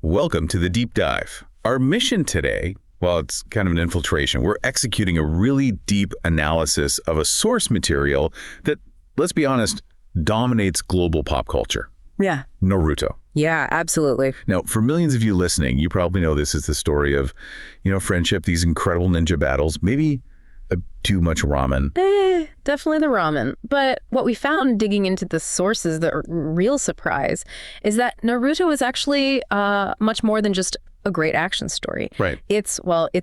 Welcome to the Deep Dive. Our mission today, well, it's kind of an infiltration. We're executing a really deep analysis of a source material that, let's be honest, dominates global pop culture. Yeah. Naruto. Yeah, absolutely. Now, for millions of you listening, you probably know this is the story of, friendship, these incredible ninja battles, maybe too much ramen. Definitely the ramen. But what we found digging into the sources, the real surprise, is that Naruto is actually much more than just a great action story. Right. It's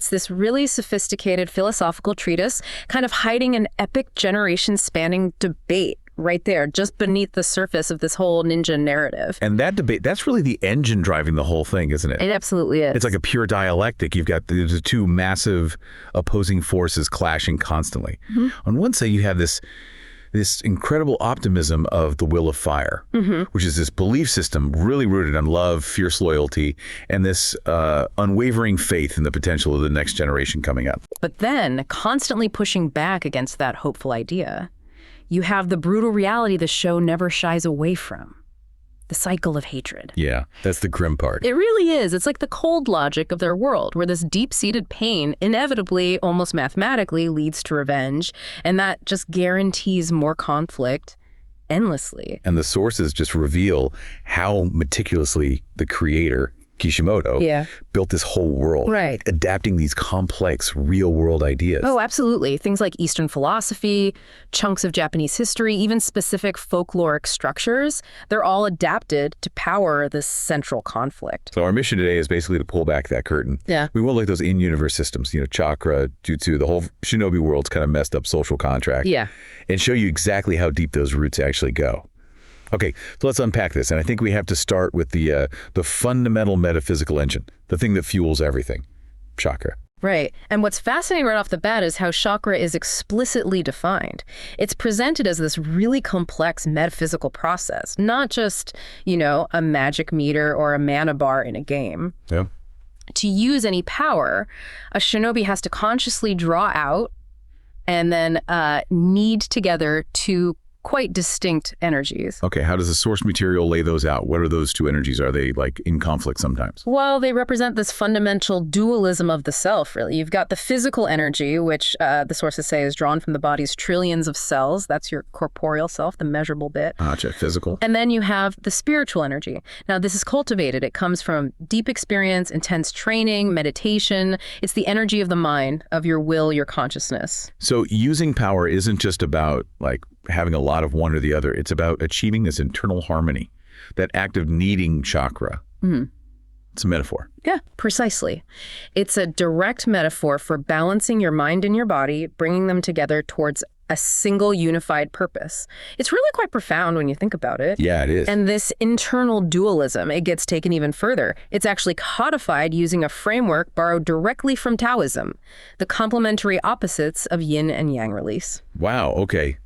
this really sophisticated philosophical treatise kind of hiding an epic generation-spanning debate right there, just beneath the surface of this whole ninja narrative. And that debate, that's really the engine driving the whole thing, isn't it? It absolutely is. It's like a pure dialectic. You've got the two massive opposing forces clashing constantly. Mm-hmm. On one side, you have this incredible optimism of the will of fire, which is this belief system really rooted on love, fierce loyalty, and this unwavering faith in the potential of the next generation coming up. But then, constantly pushing back against that hopeful idea, you have the brutal reality the show never shies away from. The cycle of hatred. Yeah, that's the grim part. It really is. It's like the cold logic of their world, where this deep-seated pain inevitably, almost mathematically, leads to revenge, and that just guarantees more conflict endlessly. And the sources just reveal how meticulously the creator, Kishimoto, built this whole world, right, adapting these complex real-world ideas. Oh, absolutely. Things like Eastern philosophy, chunks of Japanese history, even specific folkloric structures, they're all adapted to power this central conflict. So our mission today is basically to pull back that curtain. Yeah. We won't let those in-universe systems, chakra, jutsu, the whole shinobi world's kind of messed up social contract. Yeah. And show you exactly how deep those roots actually go. Okay, so let's unpack this. And I think we have to start with the fundamental metaphysical engine, the thing that fuels everything, chakra. Right. And what's fascinating right off the bat is how chakra is explicitly defined. It's presented as this really complex metaphysical process, not just, a magic meter or a mana bar in a game. Yeah. To use any power, a shinobi has to consciously draw out and then knead together two quite distinct energies. Okay, how does the source material lay those out? What are those two energies? Are they like in conflict sometimes? Well, they represent this fundamental dualism of the self, really. You've got the physical energy, which the sources say is drawn from the body's trillions of cells. That's your corporeal self, the measurable bit. Gotcha, physical. And then you have the spiritual energy. Now, this is cultivated. It comes from deep experience, intense training, meditation. It's the energy of the mind, of your will, your consciousness. So using power isn't just about having a lot of one or the other. It's about achieving this internal harmony, that act of kneading chakra. Mm-hmm. It's a metaphor. Yeah, precisely. It's a direct metaphor for balancing your mind and your body, bringing them together towards a single unified purpose. It's really quite profound when you think about it. Yeah, it is. And this internal dualism, it gets taken even further. It's actually codified using a framework borrowed directly from Taoism, the complementary opposites of yin and yang release. Wow, okay.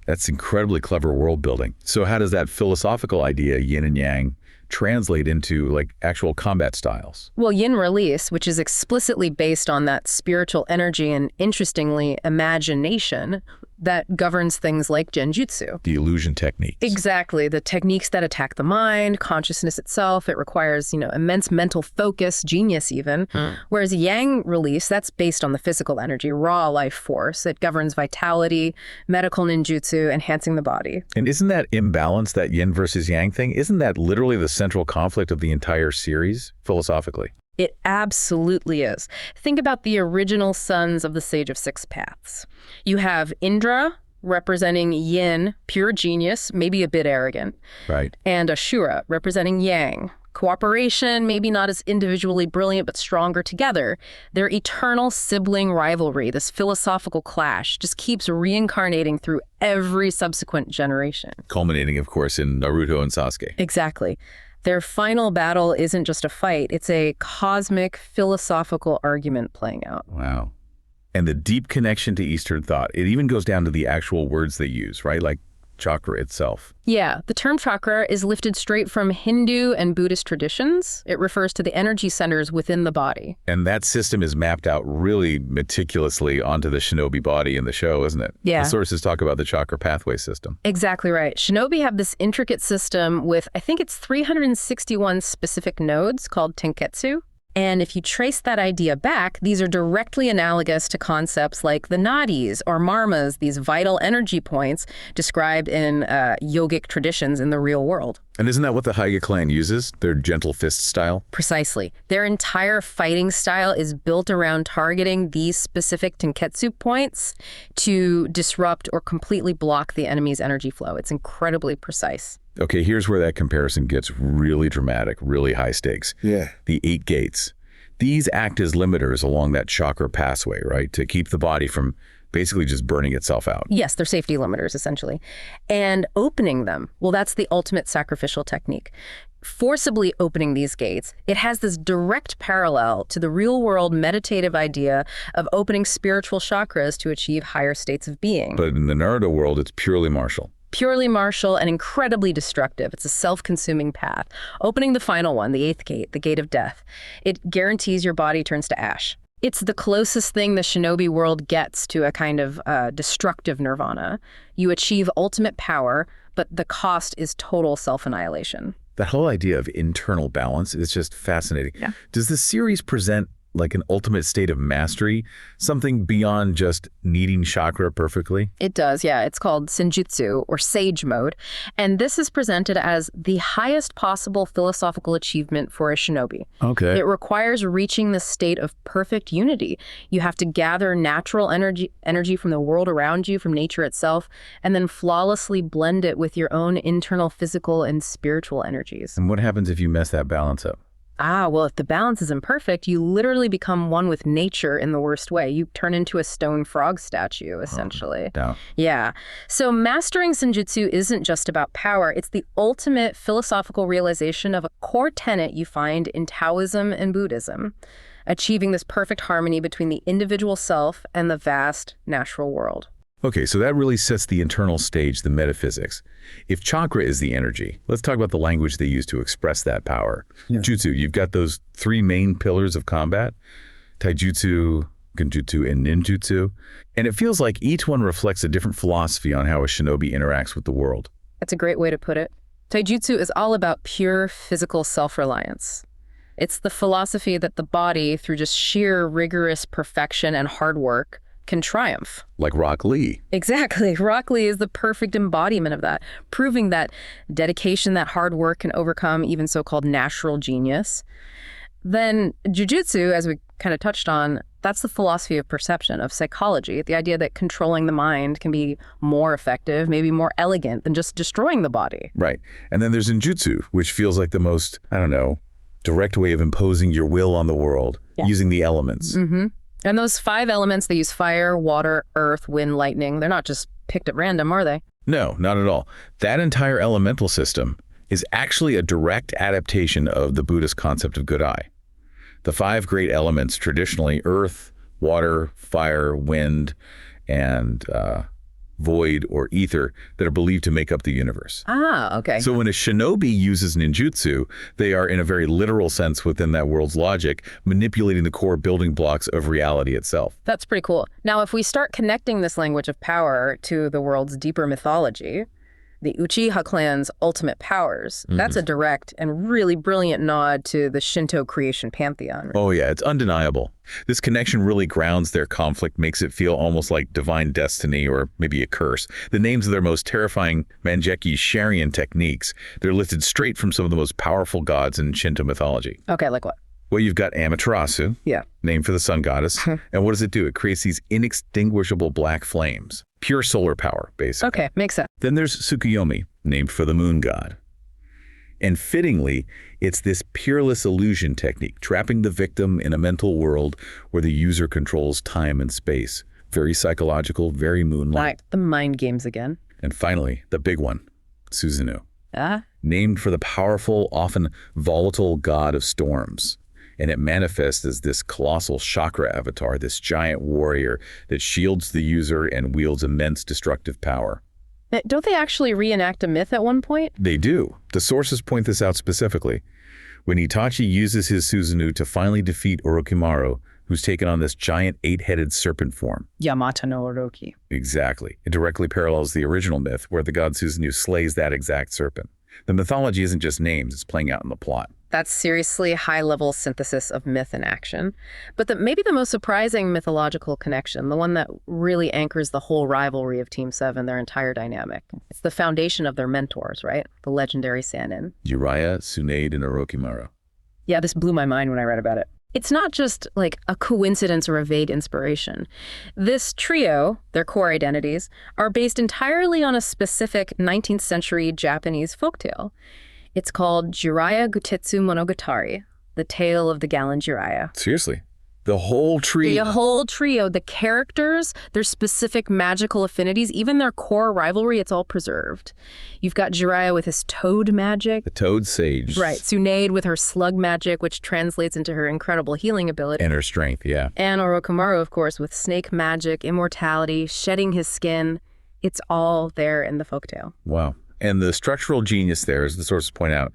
That's incredibly clever world building. So how does that philosophical idea, yin and yang, translate into actual combat styles? Well, yin release, which is explicitly based on that spiritual energy and, interestingly, imagination that governs things like genjutsu. The illusion techniques. Exactly. The techniques that attack the mind, consciousness itself. It requires, immense mental focus, genius even. Whereas yang release, that's based on the physical energy, raw life force. It governs vitality, medical ninjutsu, enhancing the body. And isn't that imbalance, that yin versus yang thing, isn't that literally the central conflict of the entire series, philosophically? It absolutely is. Think about the original sons of the Sage of Six Paths. You have Indra, representing yin, pure genius, maybe a bit arrogant. Right. And Ashura, representing yang, cooperation, maybe not as individually brilliant, but stronger together. Their eternal sibling rivalry, this philosophical clash, just keeps reincarnating through every subsequent generation. Culminating, of course, in Naruto and Sasuke. Exactly. Their final battle isn't just a fight. It's a cosmic philosophical argument playing out. Wow. And the deep connection to Eastern thought, it even goes down to the actual words they use, right? Like chakra itself. Yeah, the term chakra is lifted straight from Hindu and Buddhist traditions. It refers to the energy centers within the body. And that system is mapped out really meticulously onto the shinobi body in the show, isn't it? Yeah. The sources talk about the chakra pathway system. Exactly right. Shinobi have this intricate system with, I think it's 361 specific nodes called tenketsu. And if you trace that idea back, these are directly analogous to concepts like the nadis or marmas, these vital energy points described in yogic traditions in the real world. And isn't that what the Hyga clan uses, their gentle fist style? Precisely. Their entire fighting style is built around targeting these specific tenketsu points to disrupt or completely block the enemy's energy flow. It's incredibly precise. Okay, here's where that comparison gets really dramatic, really high stakes. Yeah. The 8 gates. These act as limiters along that chakra pathway, right? To keep the body from basically just burning itself out. Yes, they're safety limiters, essentially. And opening them, well, that's the ultimate sacrificial technique. Forcibly opening these gates, it has this direct parallel to the real-world meditative idea of opening spiritual chakras to achieve higher states of being. But in the Naruto world, it's purely martial. Purely martial and incredibly destructive. It's a self-consuming path. Opening the final one, the 8th gate, the gate of death, it guarantees your body turns to ash. It's the closest thing the shinobi world gets to a kind of destructive nirvana. You achieve ultimate power, but the cost is total self-annihilation. That whole idea of internal balance is just fascinating. Yeah. Does the series present like an ultimate state of mastery, something beyond just needing chakra perfectly? It does, yeah. It's called senjutsu, or sage mode. And this is presented as the highest possible philosophical achievement for a shinobi. Okay. It requires reaching the state of perfect unity. You have to gather natural energy from the world around you, from nature itself, and then flawlessly blend it with your own internal physical and spiritual energies. And what happens if you mess that balance up? Well, if the balance is imperfect, you literally become one with nature in the worst way. You turn into a stone frog statue, essentially. No. Yeah. So mastering senjutsu isn't just about power. It's the ultimate philosophical realization of a core tenet you find in Taoism and Buddhism, achieving this perfect harmony between the individual self and the vast natural world. Okay, so that really sets the internal stage, the metaphysics. If chakra is the energy, let's talk about the language they use to express that power. Yeah. Jutsu, you've got those 3 main pillars of combat, taijutsu, genjutsu, and ninjutsu. And it feels like each one reflects a different philosophy on how a shinobi interacts with the world. That's a great way to put it. Taijutsu is all about pure physical self-reliance. It's the philosophy that the body, through just sheer rigorous perfection and hard work, can triumph. Like Rock Lee. Exactly. Rock Lee is the perfect embodiment of that, proving that dedication, that hard work can overcome even so-called natural genius. Then jujutsu, as we kind of touched on, that's the philosophy of perception, of psychology, the idea that controlling the mind can be more effective, maybe more elegant than just destroying the body. Right. And then there's ninjutsu, which feels like the most, direct way of imposing your will on the world, using the elements. Mm-hmm. And those 5 elements, they use fire, water, earth, wind, lightning. They're not just picked at random, are they? No, not at all. That entire elemental system is actually a direct adaptation of the Buddhist concept of good eye. The 5 great elements, traditionally earth, water, fire, wind, and void or ether, that are believed to make up the universe. Okay. So when a shinobi uses ninjutsu, they are, in a very literal sense within that world's logic, manipulating the core building blocks of reality itself. That's pretty cool. Now, if we start connecting this language of power to the world's deeper mythology, the Uchiha clan's ultimate powers, that's a direct and really brilliant nod to the Shinto creation pantheon. Oh yeah, it's undeniable. This connection really grounds their conflict, makes it feel almost like divine destiny or maybe a curse. The names of their most terrifying Mangekyou Sharingan techniques, they're lifted straight from some of the most powerful gods in Shinto mythology. Okay, like what? Well, you've got Amaterasu, named for the sun goddess. And what does it do? It creates these inextinguishable black flames. Pure solar power, basically. Okay, makes sense. Then there's Tsukuyomi, named for the moon god. And fittingly, it's this peerless illusion technique, trapping the victim in a mental world where the user controls time and space. Very psychological, very moon-like. Right, the mind games again. And finally, the big one, Susanoo. Ah? Named for the powerful, often volatile god of storms. And it manifests as this colossal chakra avatar, this giant warrior that shields the user and wields immense destructive power. Don't they actually reenact a myth at one point? They do. The sources point this out specifically. When Itachi uses his Susanoo to finally defeat Orochimaru, who's taken on this giant 8-headed serpent form. Yamata no Orochi. Exactly. It directly parallels the original myth where the god Susanoo slays that exact serpent. The mythology isn't just names, it's playing out in the plot. That's seriously high-level synthesis of myth and action. But maybe the most surprising mythological connection, the one that really anchors the whole rivalry of Team 7, their entire dynamic. It's the foundation of their mentors, right? The legendary Sannin. Jiraiya, Tsunade, and Orochimaru. Yeah, this blew my mind when I read about it. It's not just like a coincidence or a vague inspiration. This trio, their core identities, are based entirely on a specific 19th century Japanese folktale. It's called Jiraiya Gutetsu Monogatari, the tale of the Gallant Jiraiya. Seriously? The whole trio? The whole trio, the characters, their specific magical affinities, even their core rivalry, it's all preserved. You've got Jiraiya with his toad magic. The toad sage. Right. Tsunade with her slug magic, which translates into her incredible healing ability. And her strength, yeah. And Orochimaru, of course, with snake magic, immortality, shedding his skin. It's all there in the folktale. Wow. And the structural genius there, as the sources point out,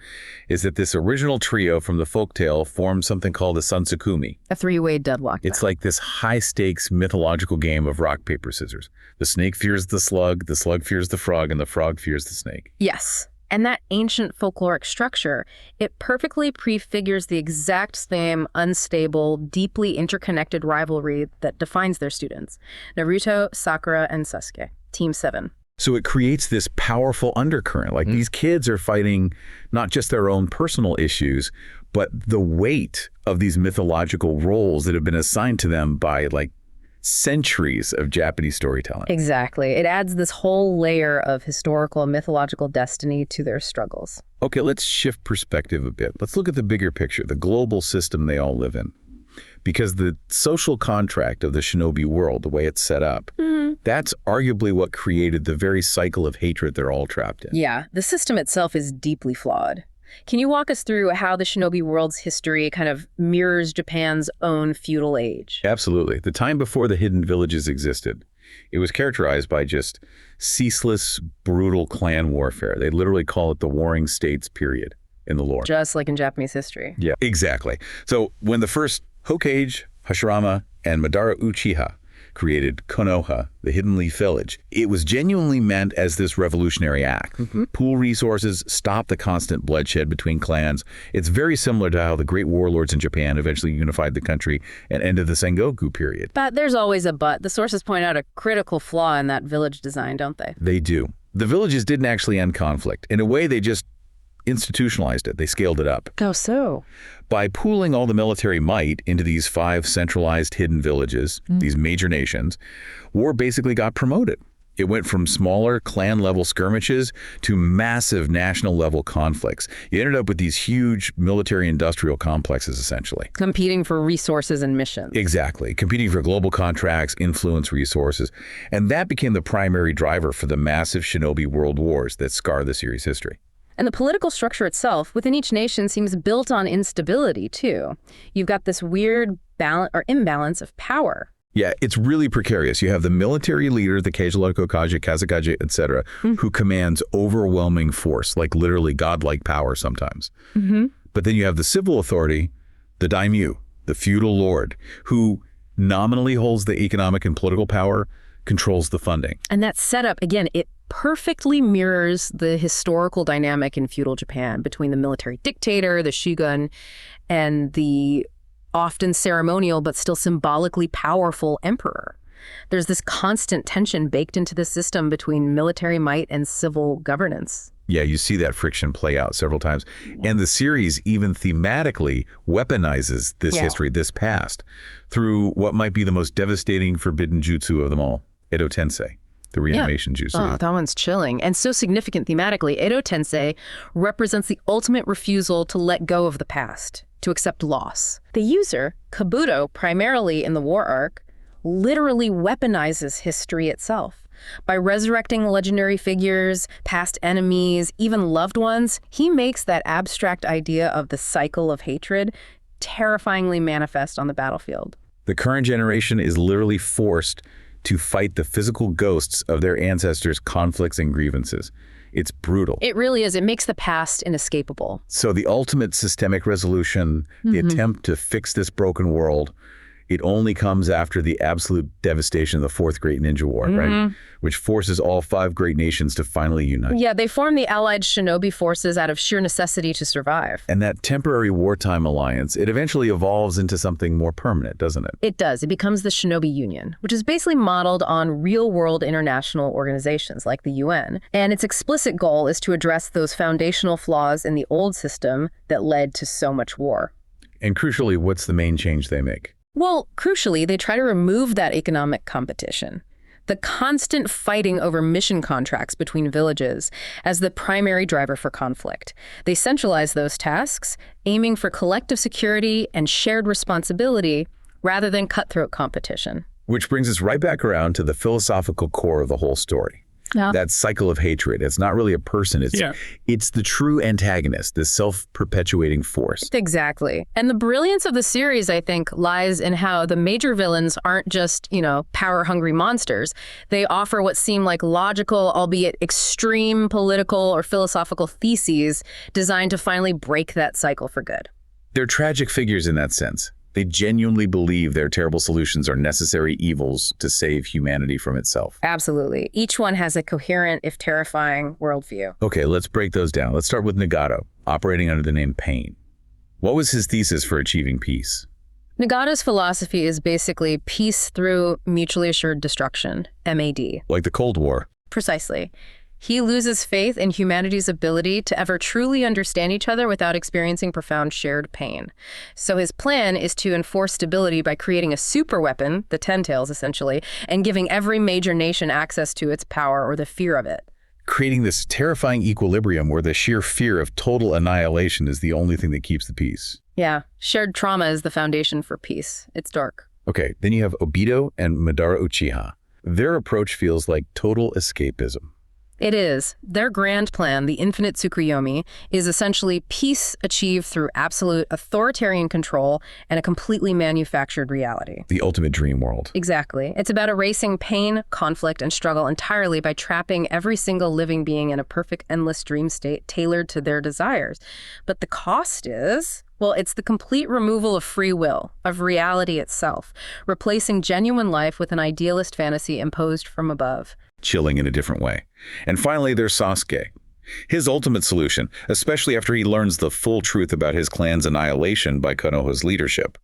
is that this original trio from the folktale formed something called a sansukumi. A three-way deadlock. It's like this high-stakes mythological game of rock, paper, scissors. The snake fears the slug fears the frog, and the frog fears the snake. Yes. And that ancient folkloric structure, it perfectly prefigures the exact same unstable, deeply interconnected rivalry that defines their students. Naruto, Sakura, and Sasuke. Team 7. So it creates this powerful undercurrent. Like these kids are fighting not just their own personal issues, but the weight of these mythological roles that have been assigned to them by like centuries of Japanese storytelling. Exactly. It adds this whole layer of historical and mythological destiny to their struggles. Okay, let's shift perspective a bit. Let's look at the bigger picture, the global system they all live in. Because the social contract of the shinobi world, the way it's set up, that's arguably what created the very cycle of hatred they're all trapped in. Yeah, the system itself is deeply flawed. Can you walk us through how the shinobi world's history kind of mirrors Japan's own feudal age? Absolutely. The time before the hidden villages existed, it was characterized by just ceaseless, brutal clan warfare. They literally call it the Warring States period in the lore. Just like in Japanese history. Yeah, exactly. So when the first Hokage, Hashirama, and Madara Uchiha created Konoha, the Hidden Leaf Village, it was genuinely meant as this revolutionary act. Pool resources, stop the constant bloodshed between clans. It's very similar to how the great warlords in Japan eventually unified the country and ended the Sengoku period. But there's always a but. The sources point out a critical flaw in that village design, don't they? They do. The villages didn't actually end conflict. In a way, they just institutionalized it. They scaled it up. Oh, so? By pooling all the military might into these 5 centralized hidden villages, these major nations, war basically got promoted. It went from smaller clan-level skirmishes to massive national-level conflicts. You ended up with these huge military-industrial complexes, essentially. Competing for resources and missions. Exactly. Competing for global contracts, influence, resources. And that became the primary driver for the massive shinobi world wars that scar the series' history. And the political structure itself within each nation seems built on instability, too. You've got this weird imbalance of power. Yeah, it's really precarious. You have the military leader, the Keijo Kokage, Kazekage, etc., who commands overwhelming force, like literally godlike power sometimes. But then you have the civil authority, the daimyo, the feudal lord, who nominally holds the economic and political power, controls the funding. And that setup, again, it perfectly mirrors the historical dynamic in feudal Japan between the military dictator, the shogun, and the often ceremonial but still symbolically powerful emperor. There's this constant tension baked into the system between military might and civil governance. Yeah, you see that friction play out several times. And the series even thematically weaponizes this history, this past, through what might be the most devastating forbidden jutsu of them all, Edo Tensei. The reanimation jutsu. Oh, that one's chilling. And so significant thematically, Edo Tensei represents the ultimate refusal to let go of the past, to accept loss. The user, Kabuto, primarily in the war arc, literally weaponizes history itself. By resurrecting legendary figures, past enemies, even loved ones, he makes that abstract idea of the cycle of hatred terrifyingly manifest on the battlefield. The current generation is literally forced to fight the physical ghosts of their ancestors' conflicts and grievances. It's brutal. It really is. It makes the past inescapable. So the ultimate systemic resolution, the attempt to fix this broken world, it only comes after the absolute devastation of the Fourth Great Ninja War, right? Which forces all 5 great nations to finally unite. Yeah, they form the allied shinobi forces out of sheer necessity to survive. And that temporary wartime alliance, it eventually evolves into something more permanent, doesn't it? It does. It becomes the Shinobi Union, which is basically modeled on real-world international organizations like the UN. And its explicit goal is to address those foundational flaws in the old system that led to so much war. And crucially, what's the main change they make? Well, crucially, they try to remove that economic competition, the constant fighting over mission contracts between villages as the primary driver for conflict. They centralize those tasks, aiming for collective security and shared responsibility rather than cutthroat competition. Which brings us right back around to the philosophical core of the whole story. Yeah. That cycle of hatred. It's not really a person. It's the true antagonist, the self-perpetuating force. Exactly. And the brilliance of the series, I think, lies in how the major villains aren't just, power-hungry monsters. They offer what seem like logical, albeit extreme political or philosophical theses designed to finally break that cycle for good. They're tragic figures in that sense. They genuinely believe their terrible solutions are necessary evils to save humanity from itself. Absolutely. Each one has a coherent, if terrifying, worldview. Okay, let's break those down. Let's start with Nagato, operating under the name Pain. What was his thesis for achieving peace? Nagato's philosophy is basically peace through mutually assured destruction, MAD. Like the Cold War. Precisely. He loses faith in humanity's ability to ever truly understand each other without experiencing profound shared pain. So his plan is to enforce stability by creating a superweapon, the Ten Tails essentially, and giving every major nation access to its power or the fear of it. Creating this terrifying equilibrium where the sheer fear of total annihilation is the only thing that keeps the peace. Yeah, shared trauma is the foundation for peace. It's dark. Okay, then you have Obito and Madara Uchiha. Their approach feels like total escapism. It is. Their grand plan, the infinite Tsukuyomi, is essentially peace achieved through absolute authoritarian control and a completely manufactured reality. The ultimate dream world. Exactly. It's about erasing pain, conflict, and struggle entirely by trapping every single living being in a perfect, endless dream state tailored to their desires. But the cost is... well, it's the complete removal of free will, of reality itself, replacing genuine life with an idealist fantasy imposed from above. Chilling in a different way. And finally, there's Sasuke. His ultimate solution, especially after he learns the full truth about his clan's annihilation by Konoha's leadership.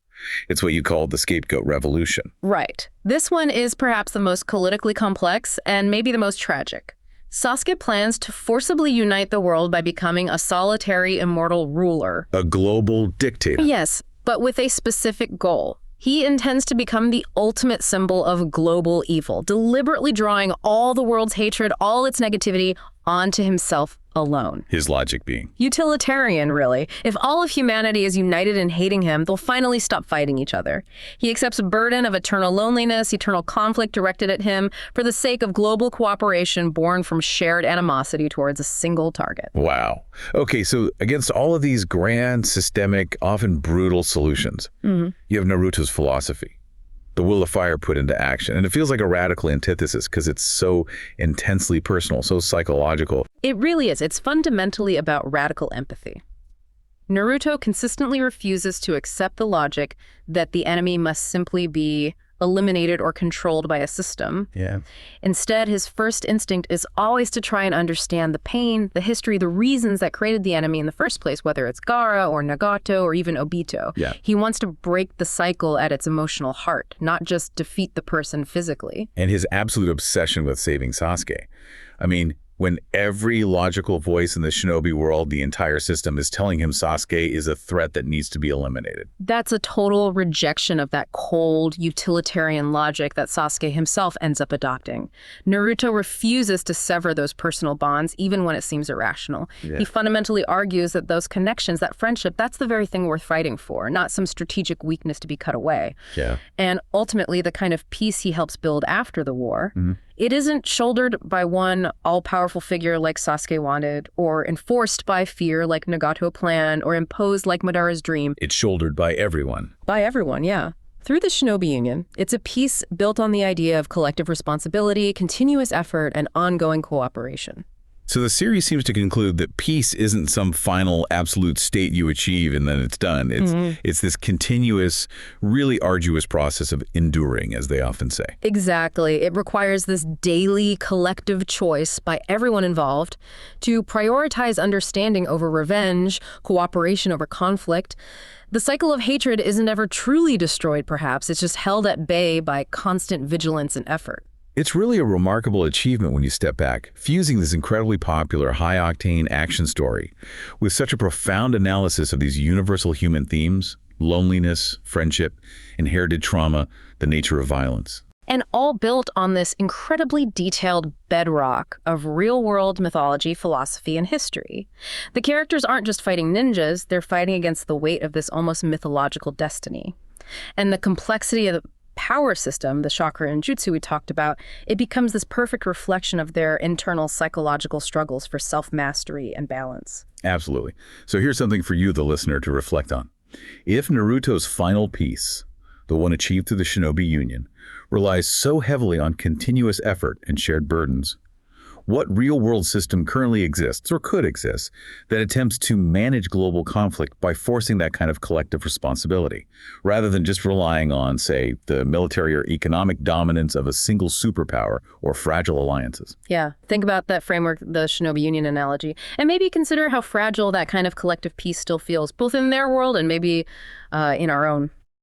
It's what you call the scapegoat revolution. Right. This one is perhaps the most politically complex and maybe the most tragic. Sasuke plans to forcibly unite the world by becoming a solitary, immortal ruler. A global dictator. Yes, but with a specific goal. He intends to become the ultimate symbol of global evil, deliberately drawing all the world's hatred, all its negativity, onto himself alone. His logic being? Utilitarian, really. If all of humanity is united in hating him, they'll finally stop fighting each other. He accepts a burden of eternal loneliness, eternal conflict directed at him, for the sake of global cooperation born from shared animosity towards a single target. Wow. Okay, so against all of these grand, systemic, often brutal solutions, you have Naruto's philosophy. The will of fire put into action. And it feels like a radical antithesis because it's so intensely personal, so psychological. It really is. It's fundamentally about radical empathy. Naruto consistently refuses to accept the logic that the enemy must simply be eliminated or controlled by a system. Yeah. Instead, his first instinct is always to try and understand the pain, the history, the reasons that created the enemy in the first place, whether it's Gaara or Nagato or even Obito. Yeah. He wants to break the cycle at its emotional heart, not just defeat the person physically. And his absolute obsession with saving Sasuke. I mean, when every logical voice in the shinobi world, the entire system, is telling him Sasuke is a threat that needs to be eliminated. That's a total rejection of that cold, utilitarian logic that Sasuke himself ends up adopting. Naruto refuses to sever those personal bonds, even when it seems irrational. Yeah. He fundamentally argues that those connections, that friendship, that's the very thing worth fighting for, not some strategic weakness to be cut away. Yeah. And ultimately, the kind of peace he helps build after the war, it isn't shouldered by one all-powerful figure like Sasuke wanted, or enforced by fear like Nagato planned, or imposed like Madara's dream. It's shouldered by everyone. By everyone, yeah. Through the Shinobi Union, it's a peace built on the idea of collective responsibility, continuous effort, and ongoing cooperation. So the series seems to conclude that peace isn't some final absolute state you achieve and then it's done. It's this continuous, really arduous process of enduring, as they often say. Exactly. It requires this daily collective choice by everyone involved to prioritize understanding over revenge, cooperation over conflict. The cycle of hatred isn't ever truly destroyed, perhaps. It's just held at bay by constant vigilance and effort. It's really a remarkable achievement when you step back, fusing this incredibly popular high-octane action story with such a profound analysis of these universal human themes: loneliness, friendship, inherited trauma, the nature of violence. And all built on this incredibly detailed bedrock of real-world mythology, philosophy, and history. The characters aren't just fighting ninjas, they're fighting against the weight of this almost mythological destiny. And the complexity of the power system, the chakra and jutsu we talked about, it becomes this perfect reflection of their internal psychological struggles for self-mastery and balance. Absolutely. So here's something for you, the listener, to reflect on. If Naruto's final piece, the one achieved through the Shinobi Union, relies so heavily on continuous effort and shared burdens, what real-world system currently exists, or could exist, that attempts to manage global conflict by forcing that kind of collective responsibility, rather than just relying on, say, the military or economic dominance of a single superpower or fragile alliances? Yeah, think about that framework, the Shinobi Union analogy, and maybe consider how fragile that kind of collective peace still feels, both in their world and maybe in our own.